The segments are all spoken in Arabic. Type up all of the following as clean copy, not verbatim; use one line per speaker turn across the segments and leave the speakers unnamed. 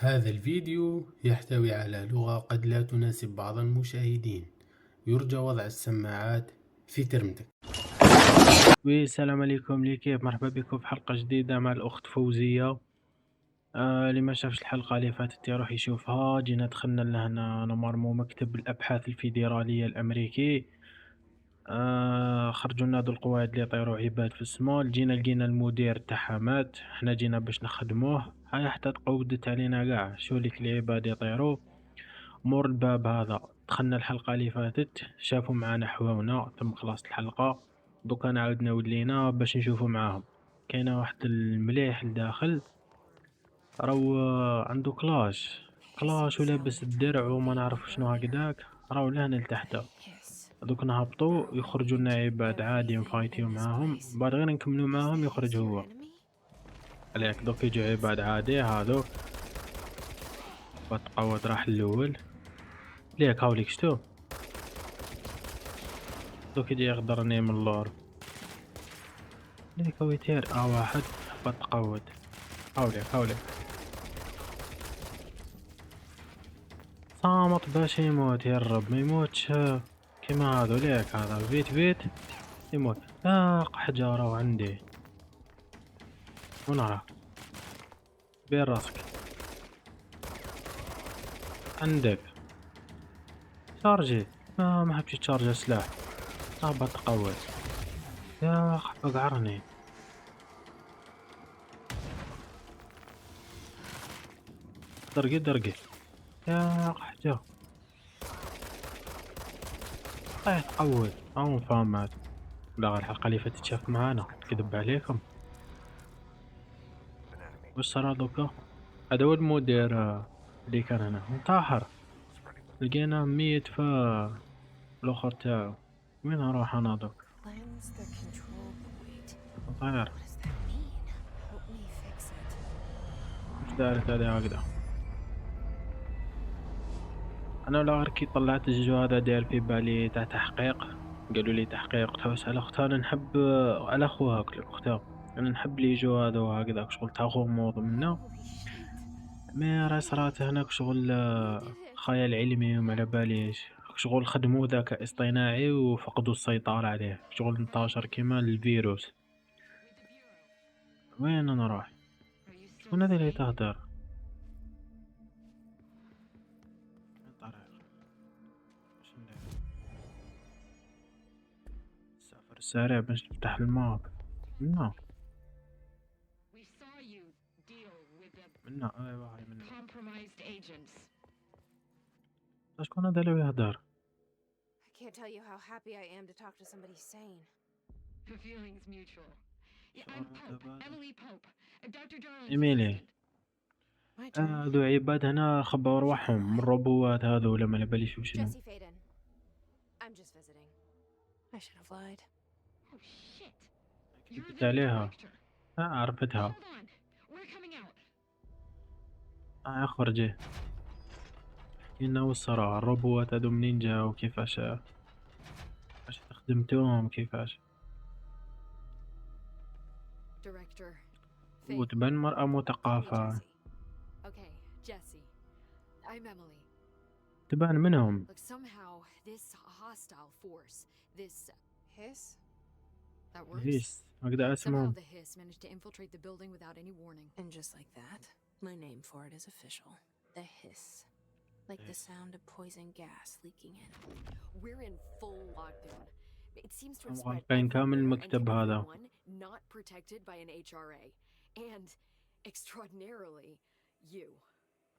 هذا الفيديو يحتوي على لغة قد لا تناسب بعض المشاهدين. يرجى وضع السماعات في ترمتك. السلام عليكم لي كيف مرحبا بكم في حلقة جديدة مع الأخت فوزية. اللي ما شافش الحلقة اللي فاتت يروح يشوفها. جينا دخلنا لهنا نمرمو مكتب الأبحاث الفيدرالية الأمريكي. خرجوا لنا هادو القواعد اللي يطيروا عباد في السماء. جينا لقينا المدير تاعها مات، حنا جينا باش نخدموه. هاي حتى تقودت علينا كاع شو ليك العباد يطيروا مور الباب هذا. دخلنا الحلقة اللي فاتت شافوا معانا حواونا ثم خلاص الحلقة. دوكا عاودنا ولينا باش نشوفوا معاهم. كاينه واحد المليح لداخل راهو عنده كلاش ولابس الدرع وما نعرف شنو هكذاك، راهو لهنا لتحت. دوك نهبطوا يخرجوا لنا عباد عادي نفايتيو معاهم، بعد غير نكملوا معاهم يخرج هو. عليك دوك يجوا عباد عادي هادو. بتقود راح الاول ليك هاوليك شتو دوك يجي يغدرني من اللور. ليك هو يطير واحد بتقود. هاوليك صامت باش يموت يا الرب ما يموتش. كيما هادو ليك هذا فيت يموت. حجارة عندي ونرى بين راسك عندك شارجي. ما حبش تشارج السلاح. بتقود يا بقعرني. درقي يا حجا تقود او فامات. لا الحلقة اللي فاتت شاف معانا كذب عليكم. واش صرا دوكا؟ هذا هو المدير اللي كان هنا انتحر. لقيناه ميت في الاخر تاعو. وين نروح انا دوك؟ طاير واش دارت هذه هكذا. انا ولا غير كي طلعت الجو هذا داير في بالي تاع تحقيق. قالوا لي تحقيق تحوس على اختها. انا نحب على خوها قلت لك اختها. انا نحب لي جو هذا وهكذا شغل تاع غموض منا. ما راه صرات هناك شغل خيال علمي وما على باليش. شغل خدموا ذكاء اصطناعي وفقدوا السيطرة عليه، شغل انتشر كيما الفيروس. وين نروح؟ شكون هذا اللي تهدر؟ الطريق باش ندير السفر السريع باش نفتح الماب. منا ايوا هاي منا. شكون هذا اللي يهدر؟
I can't tell you how happy I am to talk to somebody sane.
The feeling's mutual. Yeah, I'm Pope, Emily Pope, Dr. Darling's
ايميلي.
assistant.
My turn.
هذو عباد هنا خبوا روحهم من الروبوات هذو ولا ما على باليش وشنو.
Jesse Faden. I'm just visiting. I should have lied.
Oh shit. You're
كذبت
the
عليها.
director.
عرفتها.
Hold on. We're coming out.
اخرجي. إنه الصراحة الروبوات هادو منين جاو كيفاش استخدمتوهم كيفاش.
Director Faden.
وتبان مرأة
Call me
مثقفة.
Jesse. Okay, Jesse. I'm Emily.
تبان منهم.
Look, somehow this hostile force, this hiss, that works.
هيس هكذا
Somehow
اسمهم.
the hiss managed to infiltrate the building without any warning.
And just like that, my name for it is official. The hiss. Like the sound of poison gas leaking in.
We're in full lockdown. It seems to have spread
غالقين كامل
everywhere and
المكتب هذا.
everyone not protected by an HRA. And extraordinarily, you.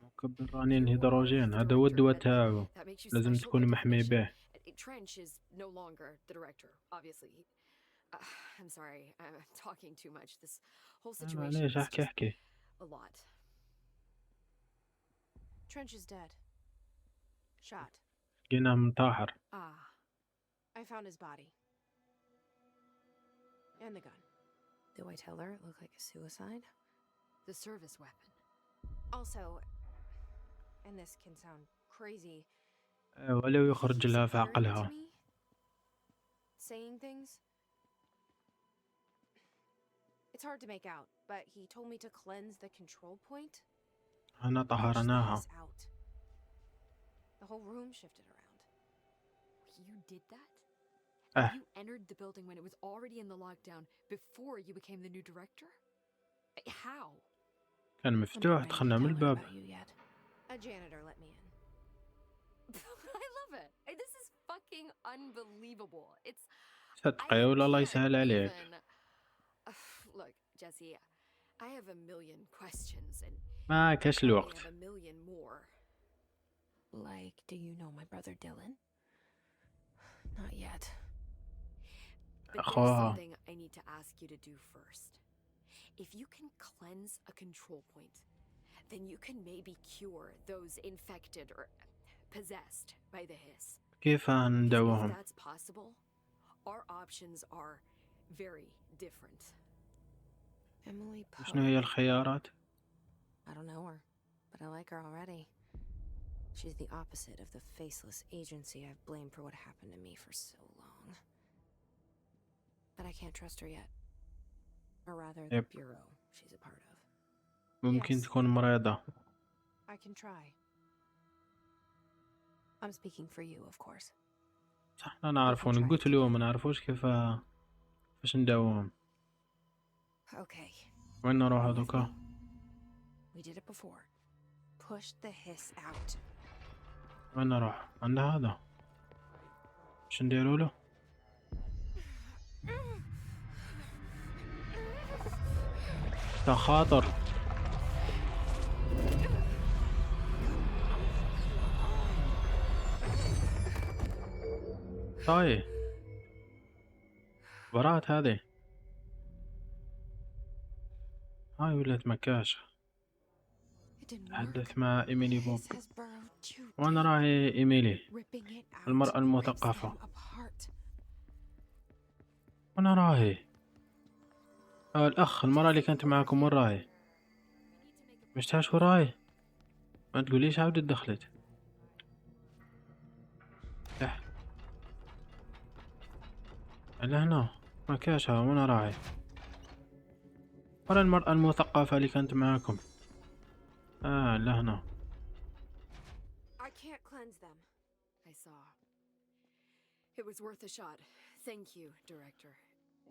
مكبرانين الهيدروجين هذا هو الدواء تاعو.
That makes you
لازم
special by
تكون محمي
definition.
به.
Trench is no longer the director, obviously. I'm sorry, I'm talking too much. This whole situation
معليش
is
احكي.
just a lot. Trench is dead. Shot.
لقيناه منتحر.
I found his body. And the gun.
Do I tell her it looked like a suicide?
The service weapon. Also, and this can sound crazy,
ولو يخرج لها في
he's appearing
عقلها.
to me, saying things. It's hard to make out, but he told me to cleanse the control point.
هنا
Push the
طهرناها.
hiss out. The whole room shifted around.
You did that?
اه
You entered the building when it was already in the lockdown before you became the new director? How?
كان
I'm not
مفتوح،
ready to
دخلنا من
tell it
الباب.
about you yet. A janitor let me in.
I love it. This is fucking unbelievable. It's
6 دقايق ولا الله يسهل عليك.
Look, Jesse, I have a million questions and
ما
you
كاش
probably
الوقت.
have a million more.
Like, do you know my brother Dylan? Not yet.
But there's
أخوها.
something I need to ask you to do first. If you can cleanse a control point, then you can maybe cure those infected or possessed by the hiss.
كيف
Because if
ندعوهم؟
that's possible, our options are very different.
Emily
شنو هي
Pope.
الخيارات؟
I don't know her, but I like her already. She's the opposite of the faceless agency I've blamed for what happened to me for so long. But I can't trust her yet. Or rather, the
يب.
bureau she's a part of.
ممكن
Yes.
تكون مريضة.
I can try. I'm speaking for you, of course.
صح، احنا نعرفون نقتلوهم، ما نعرفوش كيفاش نداوهم.
Okay.
وين نروح
You with
دوكا؟
me? We did it before. Push the hiss out.
وين نروح؟ عند هذا. اش نديرو له؟ تخاطر. طيب برات هذه. هاي ولات مكاشة.
It didn't work.
تحدث مع إيميلي بوب.
Hiss has burrowed too
وين
deep,
راهي إيميلي؟
ripping it out,
المرأة
rips
المثقفة.
them apart.
وين راهي؟ الأخ، المرأة اللي كانت معاكم وين راهي؟ مشتاش وين راهي؟ ما تقوليش عاودت دخلت. لهنا مكاشة، وين راهي؟ وين المرأة المثقفة اللي كانت معاكم؟ لهنا.
I can't cleanse them.
I saw. It was worth a shot. Thank you, Director.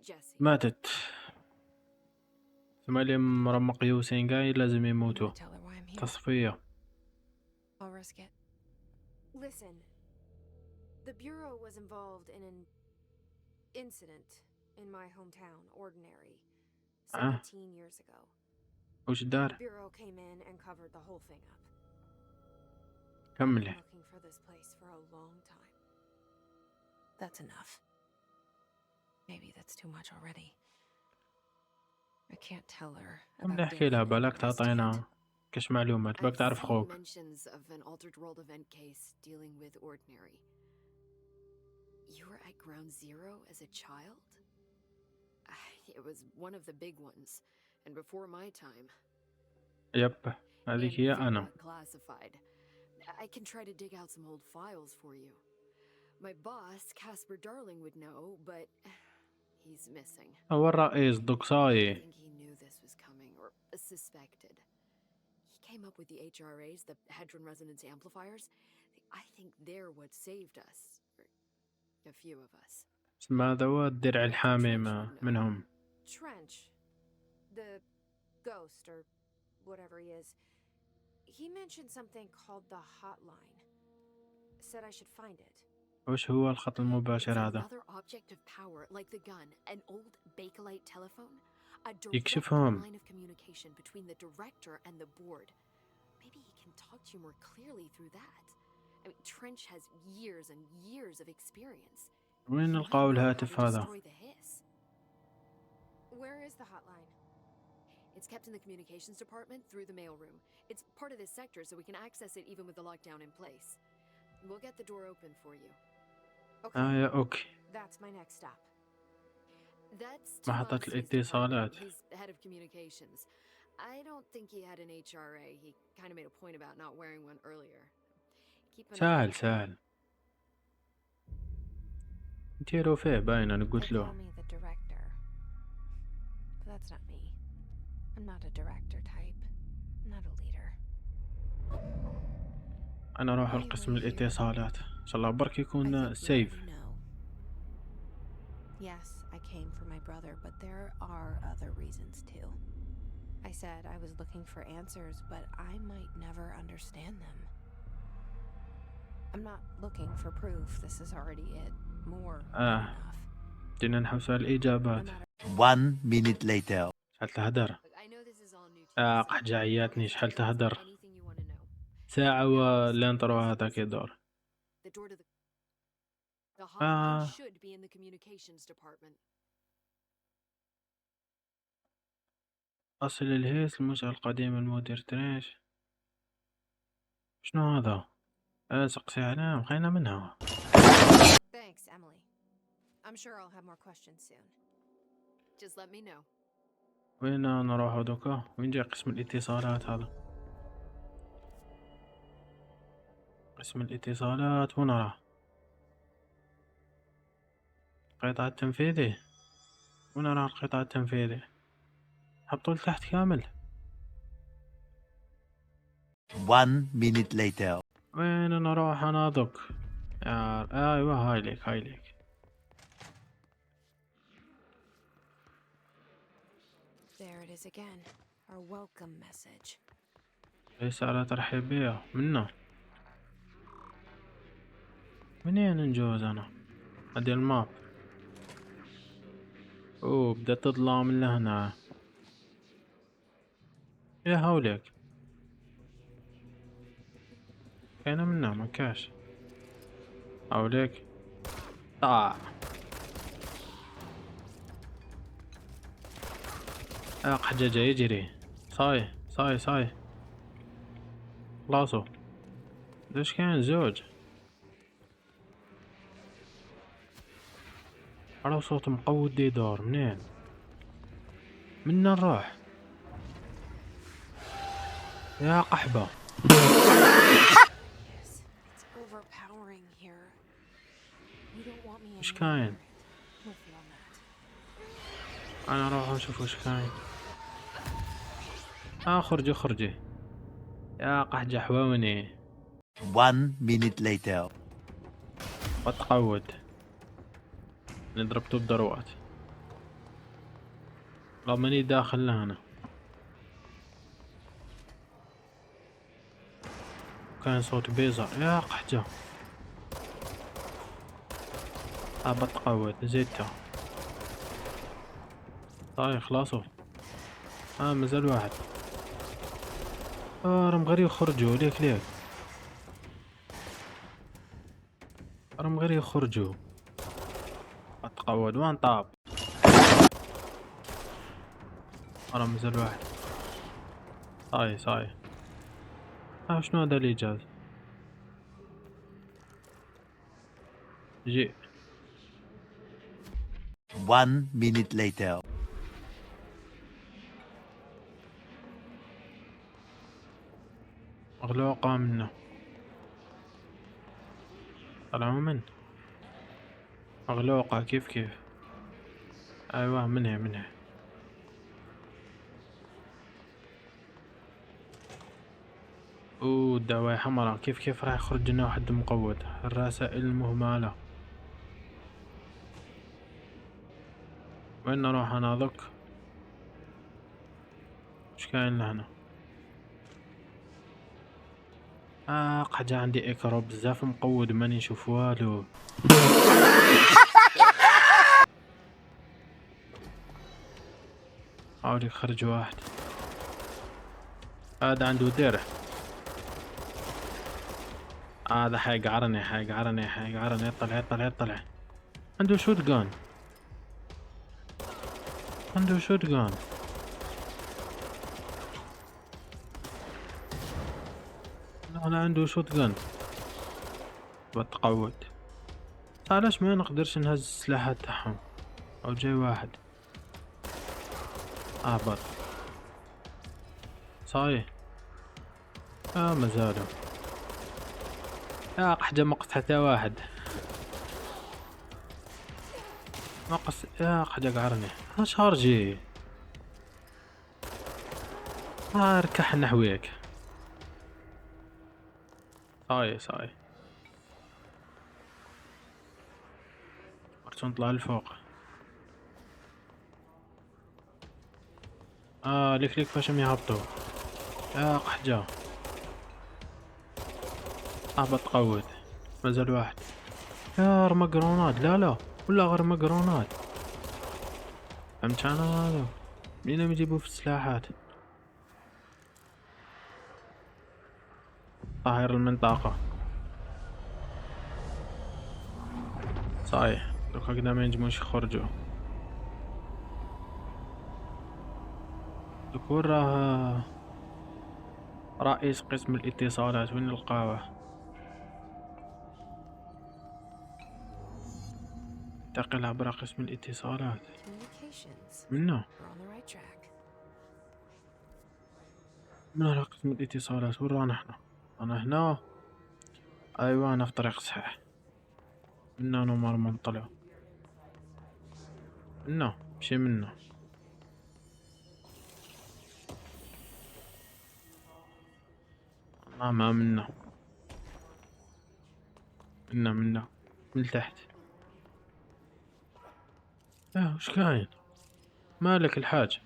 Jesse.
ماتت. ثم اللي مرمق يوسين قايل لازم
I'm
يموتوا.
gonna tell her why I'm here.
تصفية.
I'll risk it. Listen, the bureau was involved in an incident in my hometown, Ordinary, 17 years ago.
وش
The
دار؟
bureau came in and covered the whole thing up. I've been
كملي.
looking for this place for a long time. That's enough. Maybe that's too much already. I can't tell her
كملي
about
احكي لها،
Dylan and
بالك
the rest
تعطينا
yet.
كاش معلومات، باك
I've
تعرف
seen
خوك.
mentions of an altered world event case dealing with Ordinary. You were at Ground Zero as a child? It was one of the big ones, and before my time.
يب هذيك هي أنا.
very classified. I can try to dig out some old files for you. My boss, Casper Darling, would know, but he's missing.
هو الرئيس
I
دوكساي.
think he knew this was coming, or suspected. He came up with the HRAs, the Hadron Resonance Amplifiers. I think they're what saved us. Or a few of us.
اسمه هذا هو الدرع الحامي منهم.
Trench, the ghost or whatever he is, he mentioned something called the hotline. Said I should find it.
وش هو الخط
It's
المباشر هذا؟
another object of power, like the gun, an old Bakelite telephone, a direct
يكشفهم.
line of communication between the director and the board. Maybe he can talk to you more clearly through that. I mean, Trench has years and years of experience.
وين
He
نلقاو
might know how
الهاتف
to
هذا؟
destroy the hiss.
Where is the hotline?
It's kept in the communications department through the mailroom. It's part of this sector, so we can access it even with the lockdown in place. We'll get the door open for you.
Okay,
يا أوكي.
that's my next stop.
That's
محطة
Tomasi's
الاتصالات.
department. He's head of communications. I don't think he had an HRA. He kind of made a point about not wearing one earlier. Keep an eye
سهل
out.
سهل. نديرو فيه باين، أنا
They
قلت
call
له.
me the director. But that's not me. I'm not a director type. I'm not a leader.
انا اروح لقسم الاتصالات ان شاء الله برك يكون سيف.
Yes, I came for my brother, but there are other reasons too. I said I was looking for answers, but I might never understand them. I'm not looking for proof. This is already it. More than enough.
بدينا نحوس على الاجابات.
No matter
1 minute later.
شحال تهدر؟
Look, I know this is all new to you, so
قحجة عياتني شحال
ask
تهدر.
anything you want to know.
ساعة والانترو هذاك يدور.
The door to the
Ah.
hotline should be in the communications department.
أصل الهيس المنشأة القديمة المدير تريش. شنو هذا؟ سقسي عليها مخينا منها.
Thanks, Emily. I'm sure I'll have more questions soon.
Just let me know.
وين نروح دوكا؟ وين جاي قسم الاتصالات هذا؟ قسم الاتصالات وين راه؟ القطاع التنفيذي. وين راه القطاع التنفيذي؟ هبطوا لتحت كامل.
1 minute later.
وين نروح انا دوك؟ ايوه هاي ليك.
There it is again. Our welcome message.
رسالة ترحيبية منا. منين نجوز انا؟ هادي الماب. بدأت تظلم من لهنا. يا هوليك. كاينة منا مكاش. هوليك. طاع. حجاجة يجري. صاي. خلاصو. ليش كان زوج؟ على صوت مقود يدور منين نروح يا قحبة.
Yes, it's overpowering here. You don't want me
إيش
any
كاين؟
longer. With you on that.
انا اروح نشوف وش كاين. خرجي يا قحجة حواوني.
1 minute later.
بتقود نضرب توب دروات. لا ماني داخل لهنا. كان صوت بيزر يا قحجة. بتقود زيتها. طيب خلاصو. مازال واحد. راهم غير يخرجوا ليك. راهم غير يخرجوا. بتقود وين طاب. راه مازال واحد. صاي. شنو هذا اللي جاز؟ جي.
1 minute later.
مغلوقة منه. طلعوا من مغلوقة كيف. ايوه منها. الدواء حمراء كيف راح يخرج لنا واحد مقود. الرسائل المهملة. وين نروح انا ذوك؟ ايش كاين لهنا؟ قحجة عندي اكرو بزاف مقود ماني نشوف والو. حاول يخرج واحد. هذا عنده درع. هذا حيقعرني. يطلع. عنده شوت جان. لا عنده شوت جان. بتقود. علاش ما نقدرش نهز السلاحات تاعهم؟ او جاي واحد. بط. صاي. مازالو. قحجة مقص حتى واحد. مقص قحجة قعرني. شارجي. اركح نحويك. صاي مرت نطلع لفوق. ليك فاشم يهبطوا. يا قحجة اهبط قود. مازال واحد. يا رمى جرونات. لا ولا غير رمى جرونات. فهمت انا هذا منين يجيبوا في السلاحات. طاهر المنطقة صحيح. دوك هكذا ما ينجموش يخرجوا. دوك وين راه رئيس قسم الاتصالات؟ وين نلقاوه؟ انتقل عبر قسم الاتصالات.
Communications.
منه
We're on the right track.
من على قسم الاتصالات. وين رانا احنا؟ انا هنا. ايوه انا في طريق صحيح. منا نمر نطلع. منا مشي منا. ما منا من تحت. وش كاين؟ مالك الحاج؟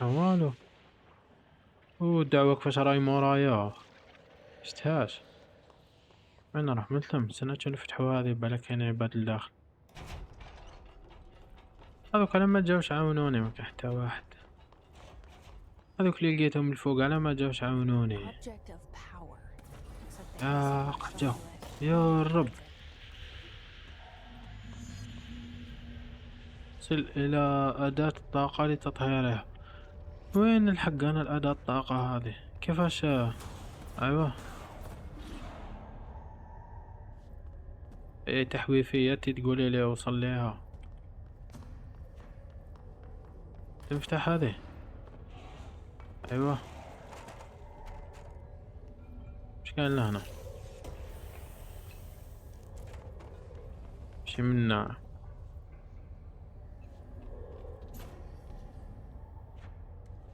والو. دعوة كيفاش راي مورايا. شتهاش. وين نروح من ثم؟ سنة نفتحوا هذه بالك كاين عباد الداخل. هذوك على ما جاوش عاونوني. ما كان حتى واحد. هذوك اللي لقيتهم الفوق على ما جاوش عاونوني.
Object of power. Except they
يا
have something
قحجة.
to it.
يا الرب. صل إلى أداة الطاقة لتطهيرها. وين الحق أنا الأداة الطاقة هذه؟ كيفاش؟ أيوة. إيه تحويفية تقولي لي وصل ليها. تفتح هذه. أيوة. مش كان لهنا. مشي منا.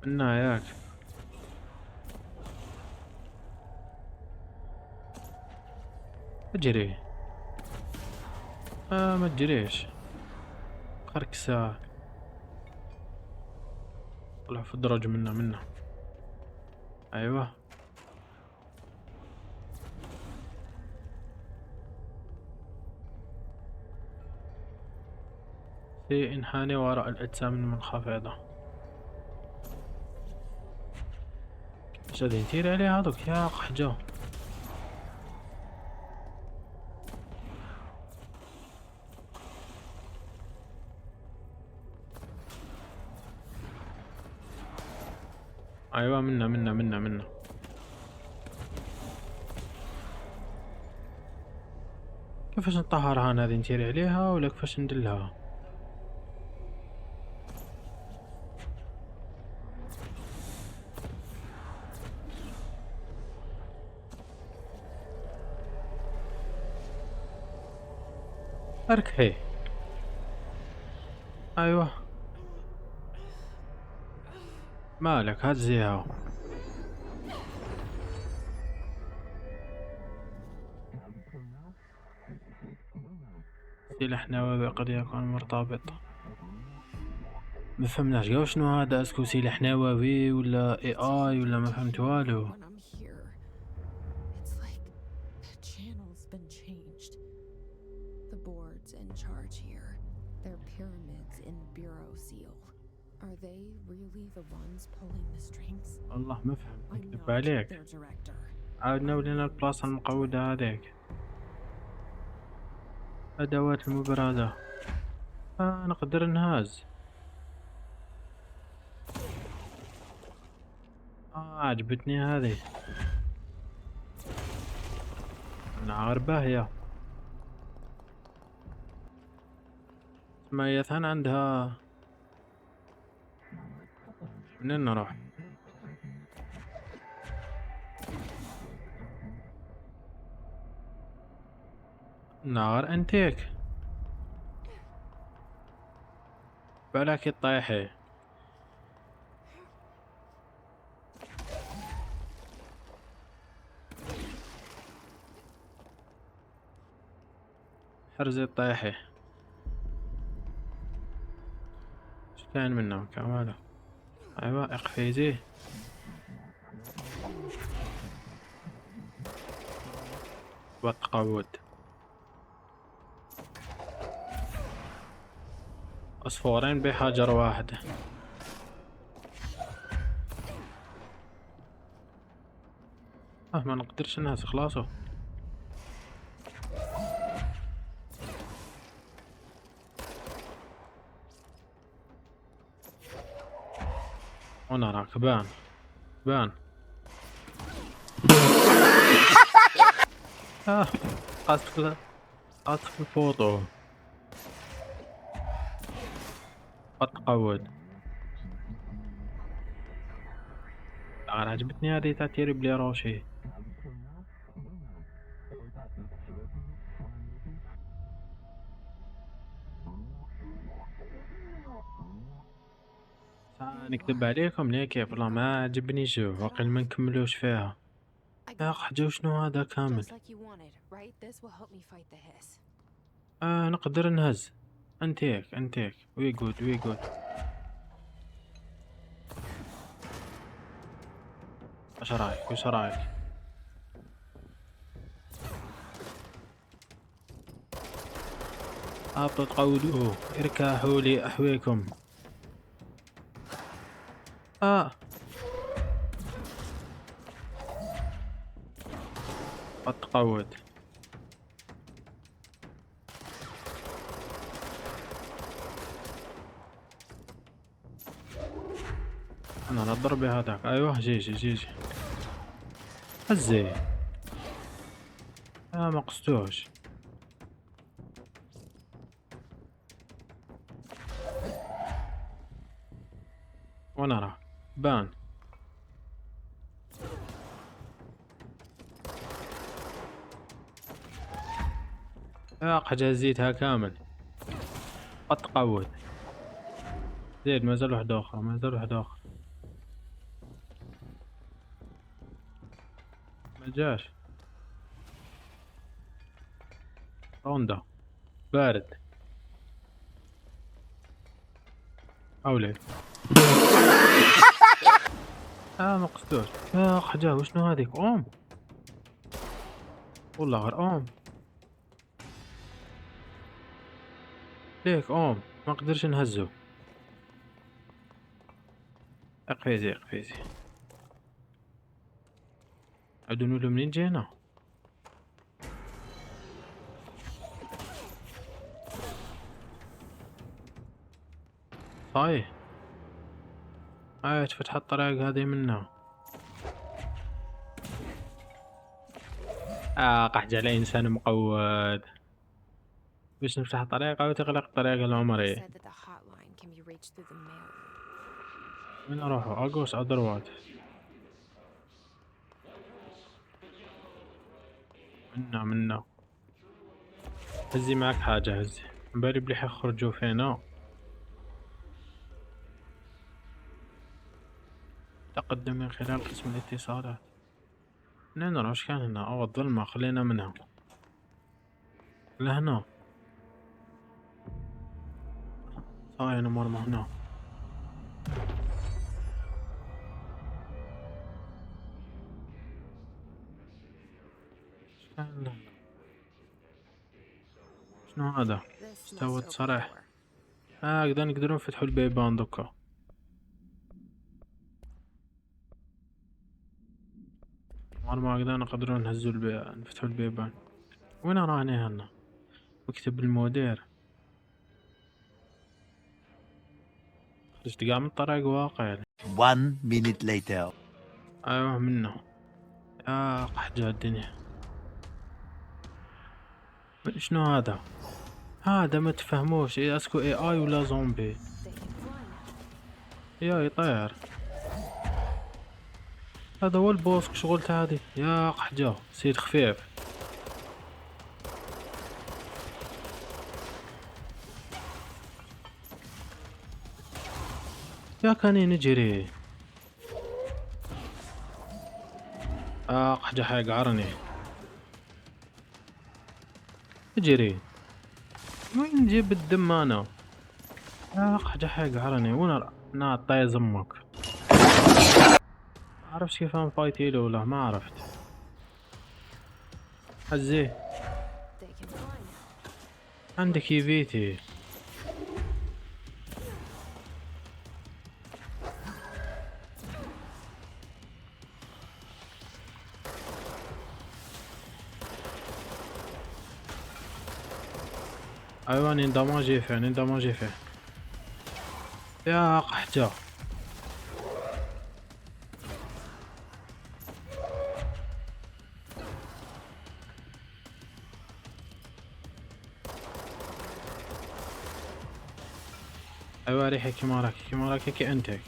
منا ياك. اجري. ما تجريش. خركسة. طلع في الدرج منا. ايوه. في انحني وراء الاجسام المنخفضة. ايش هادي نتيري عليها هذوك يا قحجة. ايوه منا. كيفاش نطهرها انا؟ هذه نتيري عليها ولا كيفاش ندلها؟ اركحي. ايوه. مالك هزيها. سلاح نووي قد يكون مرتبط. ما فهمناش قاو شنو هذا. اسكو سلاح نووي ولا اي ولا ما فهمت والو.
When I'm here, it's like the channel's been changed. The boards in charge here, they're pyramids in Bureau Seal. Are they really the ones pulling the strings?
والله ما فهم.
I'm
نكذب
not
عليك.
their director.
عاودنا ولينا البلاصة المقودة هذيك. أدوات المبرزة. نقدر نهاز. عجبتني هذه. نعار باهية. ما ثان عندها. منين نروح؟ نار انتيك. بالك طايحي. حرزي طايحي. اش كاين منه كامل؟ ايوا اقفيزيه. وتقود عصفورين بحجر واحد. ما نقدرش نهز خلاصو. وانا راك بان قاصك الفوطو. تقود. غير عجبتني هادي تاع تيري بلي روشي. نكذب عليكم ليه كيف والله ما عجبنيش واقيلا ما نكملوش فيها.
I
يا
got
حاجة شنو هذا كامل؟
just like you wanted, right? This will help me fight the hiss.
نقدر نهز. انتيك وي جود. واش رايك؟ هبطوا تقودوه اركحوا لي احويكم. تقود. انا نضرب هذاك. ايوه جي هزي. ما قصتوش. وانا راه بان. حاجة زيتها كامل. تقود. زيد مازال واحد اخر ما جاش. روندا بارد. حولي. ما قصدوش. حاجة وشنو هذيك والله غير ليك ما نقدرش نهزو. اقفيزي عادو نولو منين جينا. صاي تفتح الطريق هذه منا. قحج على انسان مقود. باش نفتح الطريق او تغلق الطريق العمري.
Said that the hotline can be reached through the mail.
وين نروحو؟ اغوس ادروات. منا هزي معك حاجة هزي. مبالي بلي حيخرجوا فينا. تقدم من خلال قسم الاتصالات. نروح. اش كان هنا؟ الظلمة خلينا منها لهنا. صاي انا مرمى هنا. اش كان هنا؟ شنو هذا؟
This must
استوت
open the
صريح.
door.
هكذا نقدروا نفتحوا البيبان دوكا. مرمى هكذا نقدروا نهزوا نفتحوا البيبان. وين راني هنا؟ مكتب المدير. خرجت قاع من الطريق واقع.
1 minute later.
ايوه منه. قحجة الدنيا. شنو هذا؟ هذا ما تفهموش اسكو اي ولا زومبي.
They can fly.
يطير. هذا هو البوس شغلت هذه. يا قحجة سيد خفيف. يا كاني نجري. قحجة حيقعرني. اجري. وين نجيب الدم انا؟ حاجة حيقهرني. وين نعطي زمك؟ عرفتش كيف نفايتيلو ولا ما عرفت. هزيه
They can fly now.
عندك يفيتي. ايوا ندماجي فيه يا قحجة. ايوا ريحي كيما راكي كي انتك.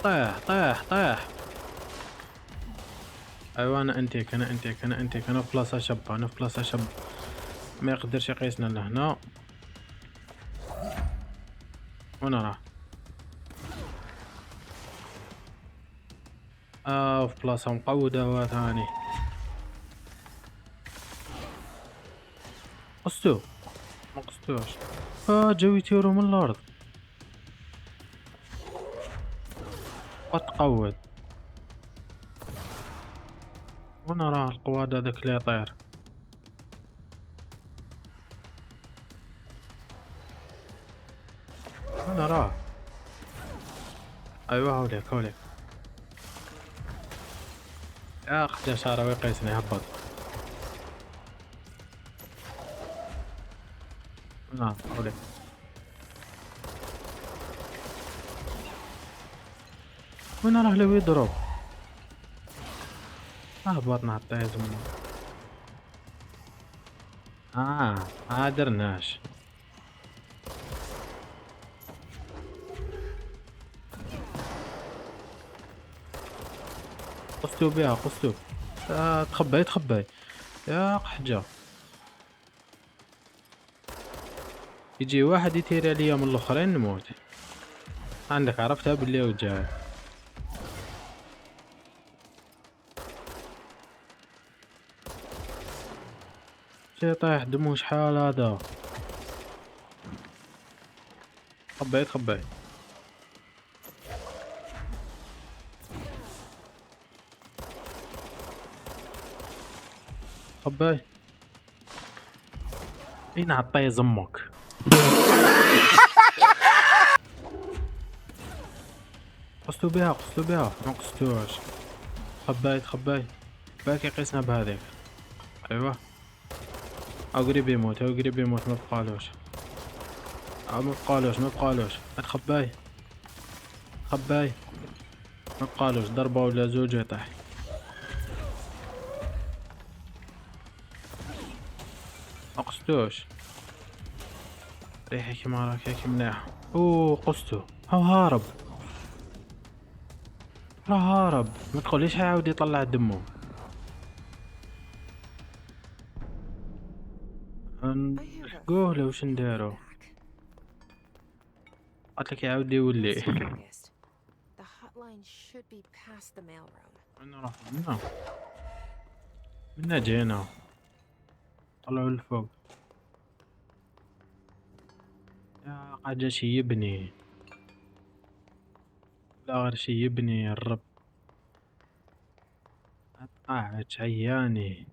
طيح. ايوا انا انتك انا في بلاصة شابة ما يقدرش يقيسنا لهنا. وين راه؟ في بلاصة مقودة هو ثاني. قصتو ما قصتوش. جاو يطيرو من الارض وتقود. وين راه القواد هذاك اللي يطير؟ وين راه؟ ايوا هوليك يا اخي شارة ويقيسني. هبط. هوليك. وين راه لو يضرب؟ هبط نعطيه زمو. درناش. قصتو بها. تخبي يا قحجة. يجي واحد يطير عليا من الاخرين نموت. عندك عرفتها باللي وجاي. شي طايح دمو شحال هذا. تخبي اين عطيه زمك. قصتو بها ما قصتوش. تخبي باكي قيسنا بهذيك. ايوا قريب يموت ما بقالوش. تخبي ما بقالوش. ضربة ولا زوج يطيح. ما قصتوش. ريحي كيما راكي مليح. قصتو. هارب. ما تقوليش حيعاود يطلع دمو. نلحقوه لو واش نديرو؟
Back.
قالك يعاود يولي.
Let's focus. The hotline should be past the mailroom.
وين نروح؟ منا جينا. طلعوا لفوق. يا حاجة شي يبني. لا غير شي يبني يا الرب. قاعد عياني.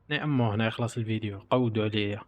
نعمو هنا يخلص الفيديو. قودوا عليا.